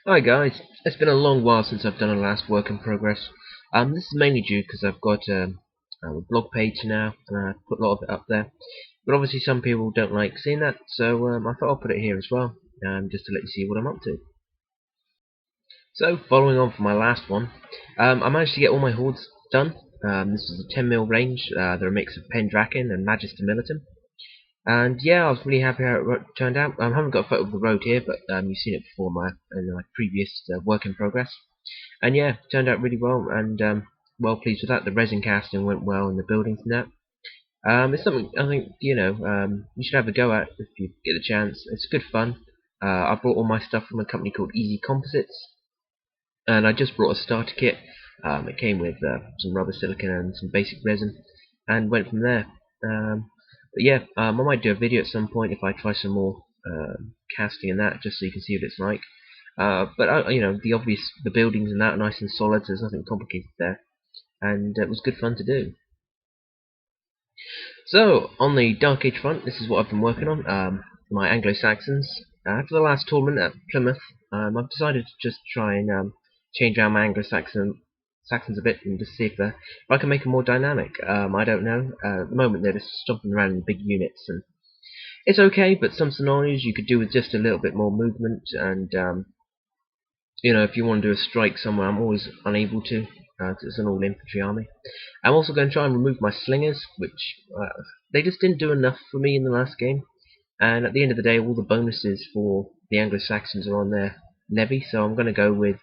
Hi guys, it's been a long while since I've done a last work in progress. This is mainly due because I've got a blog page now and I put a lot of it up there. But obviously some people don't like seeing that, so I thought I'll put it here as well, just to let you see what I'm up to. So following on from my last one, I managed to get all my hordes done. This was a 10 mil range. They're a mix of Pendraken and Magister Militum. And yeah, I was really happy how it turned out. I haven't got a photo of the road here, but you've seen it before in my previous work in progress. And yeah, turned out really well, and well pleased with that. The resin casting went well in the buildings and that. It's something I think you should have a go at if you get the chance. It's good fun. I bought all my stuff from a company called Easy Composites, and I just brought a starter kit. It came with some rubber silicone and some basic resin, and went from there. But yeah, I might do a video at some point if I try some more casting and that, just so you can see what it's like. But the buildings and that are nice and solid, so there's nothing complicated there, and it was good fun to do. So on the Dark Age front, this is what I've been working on. My Anglo-Saxons. After the last tournament at Plymouth, I've decided to just try and change around my Anglo-Saxons a bit and just see if I can make them more dynamic. I don't know. At the moment they're just stomping around in big units, and it's okay. But some scenarios you could do with just a little bit more movement, and if you want to do a strike somewhere, I'm always unable to. It's an all-infantry army. I'm also going to try and remove my slingers, which they just didn't do enough for me in the last game. And at the end of the day, all the bonuses for the Anglo-Saxons are on their levy, so I'm going to go with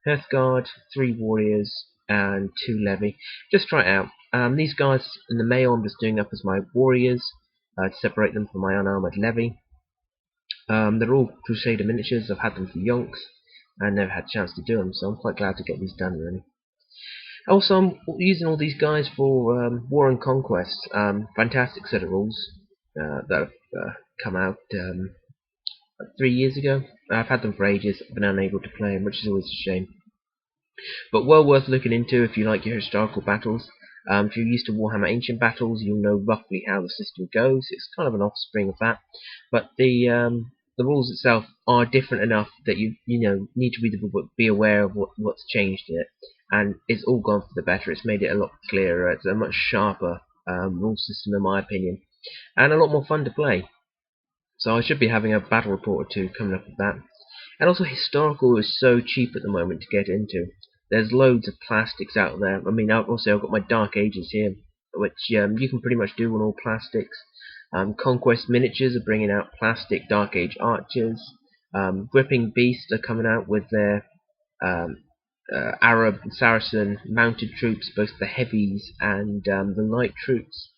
Hearthguard, 3 warriors, and 2 levy. Just try it out. These guys in the mail I'm just doing up as my warriors to separate them from my unarmored levy. They're all Crusader miniatures. I've had them for yonks and never had a chance to do them, so I'm quite glad to get these done really. Also, I'm using all these guys for War and Conquest. Fantastic set of rules that have come out 3 years ago. I've had them for ages, been unable to play them, which is always a shame. But well worth looking into if you like your historical battles. If you're used to Warhammer Ancient Battles, you'll know roughly how the system goes. It's kind of an offspring of that, but the rules itself are different enough that you need to read the book, be aware of what's changed in it, and it's all gone for the better. It's made it a lot clearer. It's a much sharper rule system, in my opinion, and a lot more fun to play. So I should be having a battle report or two coming up with that. And also, historical is so cheap at the moment to get into. There's loads of plastics out there. I mean, also I've got my Dark Ages here, which you can pretty much do on all plastics. Conquest miniatures are bringing out plastic Dark Age archers. Gripping Beasts are coming out with their Arab and Saracen mounted troops, both the heavies and the light troops.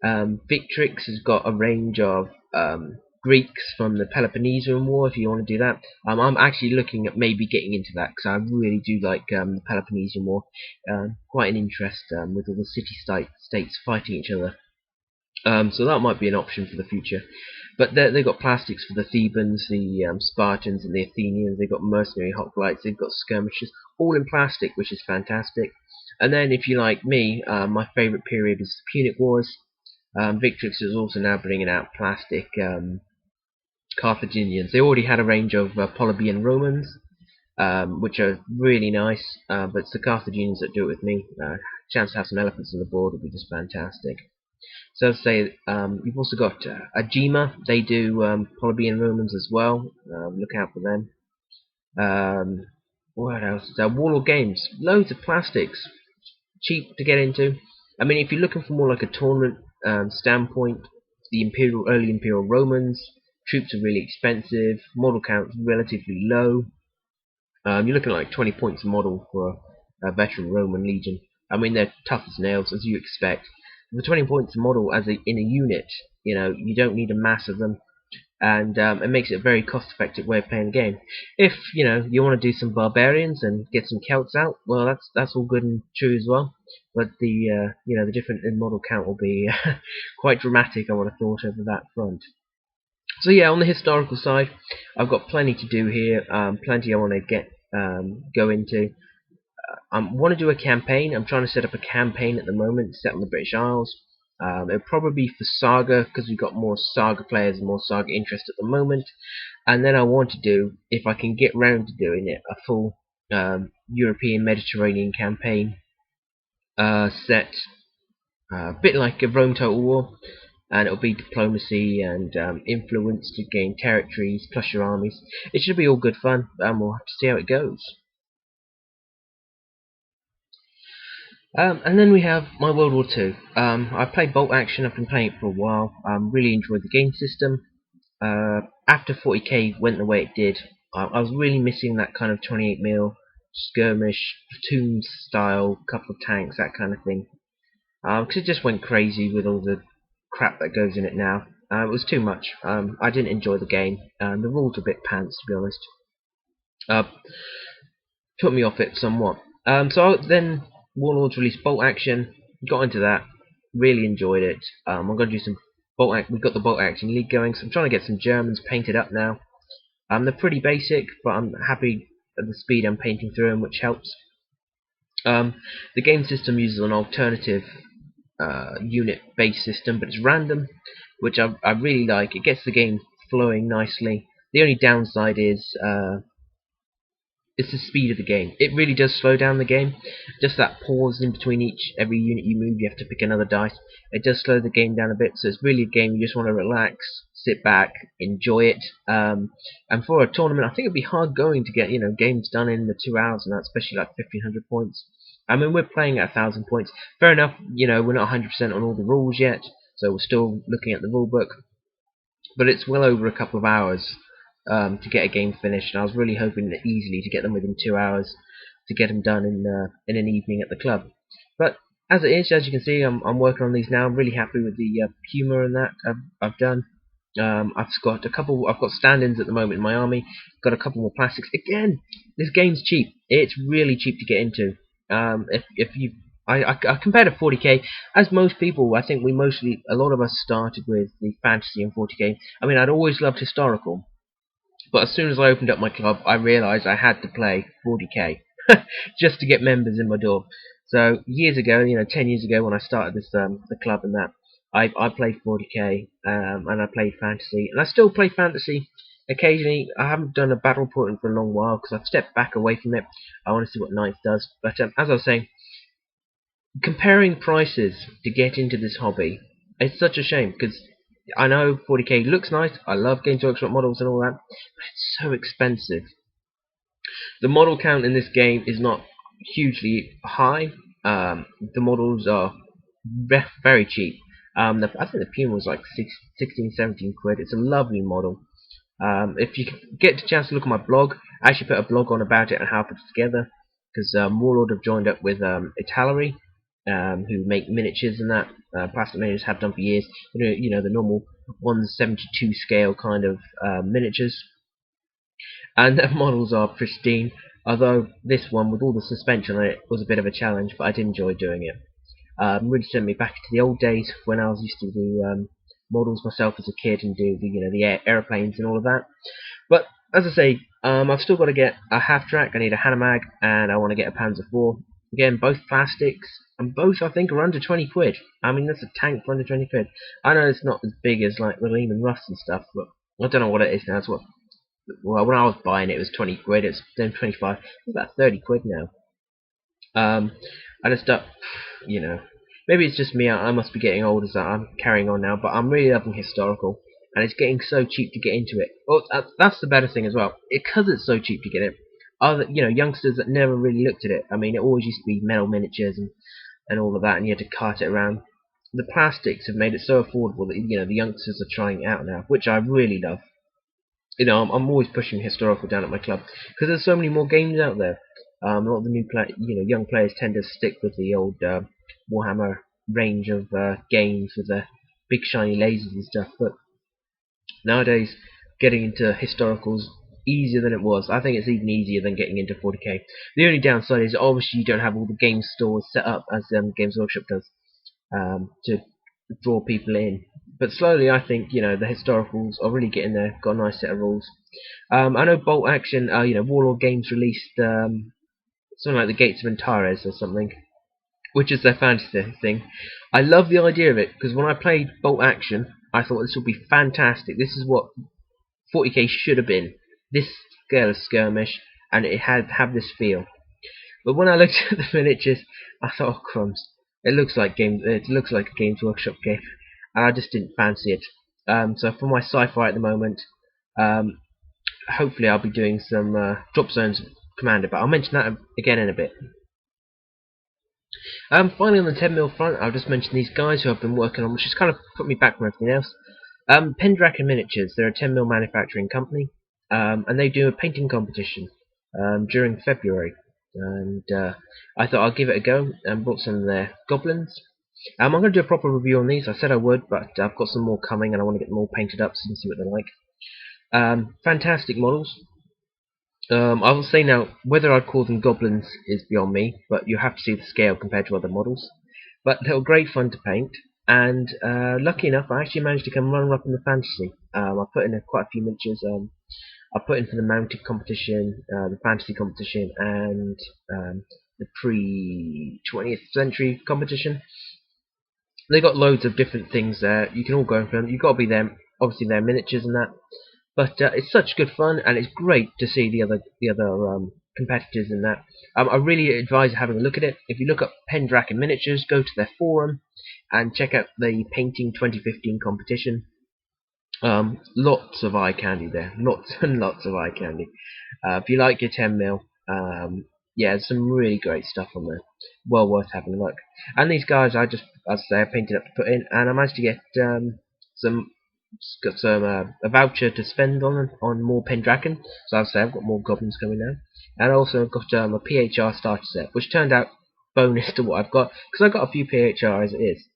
Victrix has got a range of Greeks from the Peloponnesian War, if you want to do that. I'm actually looking at maybe getting into that, because I really do like the Peloponnesian War. Quite an interest with all the city-states fighting each other. So that might be an option for the future. But they've got plastics for the Thebans, the Spartans, and the Athenians. They've got mercenary hoplites, they've got skirmishers, all in plastic, which is fantastic. And then, if you like me, my favourite period is the Punic Wars. Victrix is also now bringing out plastic Carthaginians. They already had a range of Polybian Romans, which are really nice, but it's the Carthaginians that do it with me. Chance to have some elephants on the board would be just fantastic. So say you've also got Ajima. They do Polybian Romans as well. Look out for them. What else? Warlord Games. Loads of plastics. Cheap to get into. I mean, if you're looking for more like a tournament standpoint, the early Imperial Romans, troops are really expensive, model count relatively low. You're looking at like 20 points a model for a veteran Roman legion. I mean, they're tough as nails, as you expect. For 20 points a model in a unit, you don't need a mass of them, and it makes it a very cost-effective way of playing the game. If you want to do some barbarians and get some Celts out, well, that's all good and true as well. But the difference in model count will be quite dramatic, I would have thought, over that front. So yeah, on the historical side, I've got plenty to do here. Plenty I want to go into. I want to do a campaign. I'm trying to set up a campaign at the moment, set on the British Isles. It'll probably be for Saga, because we've got more Saga players and more Saga interest at the moment. And then I want to do, if I can get round to doing it, a full European Mediterranean campaign set, a bit like a Rome Total War, and it'll be diplomacy and influence to gain territories plus your armies. It should be all good fun, and we'll have to see how it goes. And then we have my World War II. I've played Bolt Action. I've been playing it for a while. Really enjoyed the game system. After 40k went the way it did, I was really missing that kind of 28mm skirmish, platoon style, couple of tanks, that kind of thing. Because it just went crazy with all the crap that goes in it now. It was too much. I didn't enjoy the game. The rules are a bit pants, to be honest. Uh, Put me off it somewhat. Then Warlords released Bolt Action. Got into that. Really enjoyed it. I'm going to do some Bolt Action. We've got the Bolt Action League going, so I'm trying to get some Germans painted up now. They're pretty basic, but I'm happy at the speed I'm painting through them, which helps. The game system uses an alternative unit-based system, but it's random, which I really like. It gets the game flowing nicely. The only downside is it's the speed of the game. It really does slow down the game. Just that pause in between every unit you move, you have to pick another dice. It does slow the game down a bit, so it's really a game you just want to relax, sit back, enjoy it. And for a tournament, I think it'd be hard going to get games done in the 2 hours and that, especially like 1500 points. I mean, we're playing at 1000 points. Fair enough, we're not 100% on all the rules yet, so we're still looking at the rule book. But it's well over a couple of hours to get a game finished, and I was really hoping that easily to get them within 2 hours to get them done in an evening at the club. But as it is, as you can see, I'm working on these now. I'm really happy with the Puma and that I've done. I've got a couple. I've got stand-ins at the moment in my army. Got a couple more plastics. Again, this game's cheap. It's really cheap to get into. If you I compare to 40k. As most people, I think a lot of us started with the fantasy and 40k. I mean, I'd always loved historical, but as soon as I opened up my club, I realised I had to play 40k just to get members in my door. So years ago, 10 years ago when I started this the club and that, I played 40k and I played fantasy, and I still play fantasy occasionally. I haven't done a battle reporting for a long while because I've stepped back away from it. I want to see what Knights does. But as I was saying, comparing prices to get into this hobby, it's such a shame because I know 40k looks nice. I love Games Workshop models and all that, but it's so expensive. The model count in this game is not hugely high. The models are very cheap. I think the Puma was like 16, 17 quid. It's a lovely model. If you get a chance to look at my blog, I actually put a blog on about it and how I put it together, because Warlord have joined up with Italary, who make miniatures and that. Plastic miniatures have done for years. The normal 1/72 scale kind of miniatures, and their models are pristine. Although this one, with all the suspension on it, was a bit of a challenge, but I did enjoy doing it. Really sent me back to the old days when I was used to do models myself as a kid and do the airplanes and all of that. But as I say, I've still got to get a half track. I need a Hanomag, and I want to get a Panzer IV. Again, both plastics, and both I think are under 20 quid. I mean, that's a tank for under 20 quid. I know it's not as big as like the Lehman Russ and stuff, but I don't know what it is now. It's what. Well, when I was buying it, it was 20 quid. It's then 25. It's about 30 quid now. I just maybe it's just me. I must be getting old as I'm carrying on now. But I'm really loving historical, and it's getting so cheap to get into it. Well, that's the better thing as well. Because it's so cheap to get it. Other youngsters that never really looked at it. I mean, it always used to be metal miniatures and all of that, and you had to cart it around. The plastics have made it so affordable that the youngsters are trying it out now, which I really love. I'm always pushing historical down at my club because there's so many more games out there. A lot of the young players tend to stick with the old Warhammer range of games with the big shiny lasers and stuff. But nowadays, getting into historicals easier than it was. I think it's even easier than getting into 40k. The only downside is obviously you don't have all the game stores set up as Games Workshop does to draw people in. But slowly, I think the historicals are really getting there. Got a nice set of rules. I know Bolt Action, Warlord Games released something like the Gates of Antares or something, which is their fantasy thing. I love the idea of it because when I played Bolt Action, I thought this would be fantastic. This is what 40k should have been this scale of skirmish, and it had have this feel. But when I looked at the miniatures, I thought, oh crumbs, it looks like a Games Workshop game, and I just didn't fancy it. So for my sci-fi at the moment, um, hopefully I'll be doing some Drop Zones Commander, but I'll mention that again in a bit. Finally on the 10mm front, I'll just mention these guys who I've been working on, which has kind of put me back from everything else. Pendragon Miniatures, they're a 10mm manufacturing company, and they do a painting competition during February. And I thought I'll give it a go and brought some of their goblins. I'm going to do a proper review on these. I said I would, but I've got some more coming and I want to get them all painted up so you can see what they're like. Fantastic models. I will say now, whether I'd call them goblins is beyond me, but you have to see the scale compared to other models. But they were great fun to paint, and lucky enough, I actually managed to come runner-up in the fantasy. I put in quite a few miniatures. I put in for the mounted competition, the fantasy competition, and the pre-20th century competition. They got loads of different things there. You can all go for them. You've got to be there. Obviously, they're miniatures and that. But it's such good fun, and it's great to see the other competitors in that. I really advise having a look at it. If you look up Pendragon Miniatures, go to their forum and check out the Painting 2015 competition. Lots of eye candy there, lots and lots of eye candy. If you like your 10mm, yeah, there's some really great stuff on there. Well worth having a look. And these guys, I painted up to put in, and I managed to get a voucher to spend on more Pendragon. So I've got more goblins coming now, and I also got a PHR starter set, which turned out bonus to what I've got, because I've got a few PHR as it is.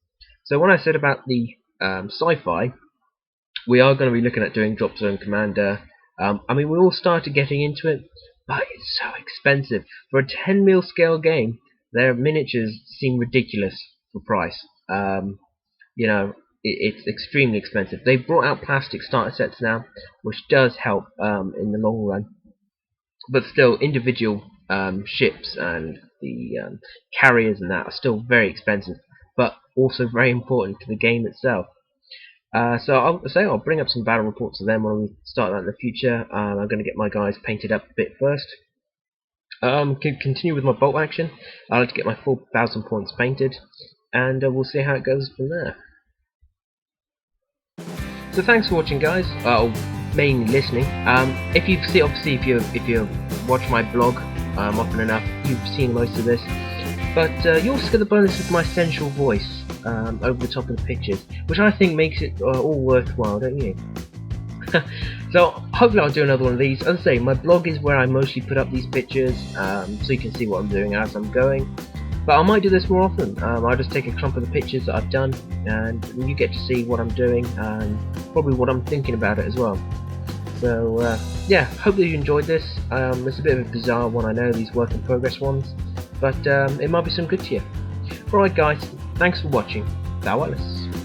So when I said about the sci-fi, we are going to be looking at doing Drop Zone Commander. I mean, we all started getting into it, but it's so expensive for a 10mm scale game. Their miniatures seem ridiculous for price. You know, it's extremely expensive. They've brought out plastic starter sets now, which does help in the long run. But still, individual ships and the carriers and that are still very expensive, but also very important to the game itself. So I'll bring up some battle reports of them when we start that in the future. I'm going to get my guys painted up a bit first. Continue with my bolt action. I'll have to get my full 1,000 points painted, and we'll see how it goes from there. So thanks for watching, guys. Mainly listening. If you watch my blog often enough, you've seen most of this. But you also get the bonus of my sensual voice over the top of the pictures, which I think makes it all worthwhile, don't you? So hopefully I'll do another one of these. As I say, my blog is where I mostly put up these pictures, so you can see what I'm doing as I'm going. But I might do this more often. I'll just take a clump of the pictures that I've done, and you get to see what I'm doing and probably what I'm thinking about it as well. So yeah, hopefully you enjoyed this. It's a bit of a bizarre one, I know, these work in progress ones, but it might be some good to you. Alright guys, thanks for watching. Thou Atlas.